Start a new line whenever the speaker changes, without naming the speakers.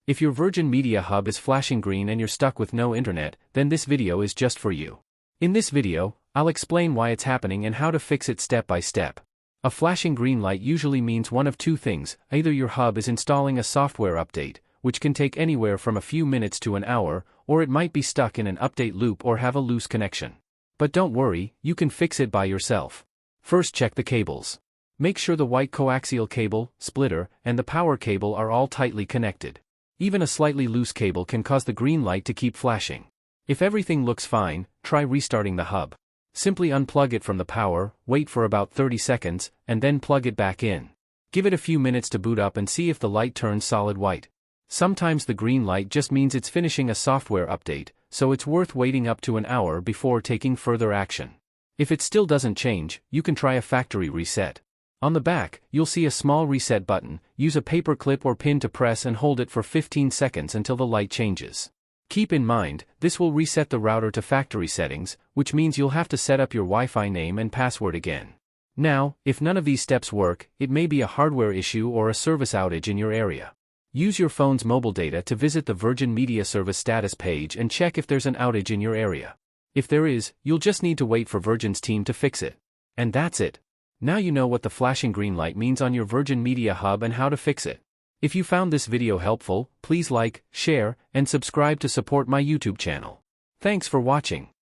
If your Virgin Media hub is flashing green and you're stuck with no internet, then this video is just for you. In this video, I'll explain why it's happening and how to fix it step by step. A flashing green light usually means one of two things: either your hub is installing a software update, which can take anywhere from a few minutes to an hour, or it might be stuck in an update loop or have a loose connection. But don't worry, you can fix it by yourself. First, check the cables. Make sure the white coaxial cable, splitter, and the power cable are all tightly connected. Even a slightly loose cable can cause the green light to keep flashing. If everything looks fine, try restarting the hub. Simply unplug it from the power, wait for about 30 seconds, and then plug it back in. Give it a few minutes to boot up and see if the light turns solid white. Sometimes the green light just means it's finishing a software update, so it's worth waiting up to an hour before taking further action. If it still doesn't change, you can try a factory reset. On the back, you'll see a small reset button. Use a paper clip or pin to press and hold it for 15 seconds until the light changes. Keep in mind, this will reset the router to factory settings, which means you'll have to set up your Wi-Fi name and password again. Now, if none of these steps work, it may be a hardware issue or a service outage in your area. Use your phone's mobile data to visit the Virgin Media Service status page and check if there's an outage in your area. If there is, you'll just need to wait for Virgin's team to fix it. And that's it. Now you know what the flashing green light means on your Virgin Media hub and how to fix it. If you found this video helpful, please like, share, and subscribe to support my YouTube channel. Thanks for watching.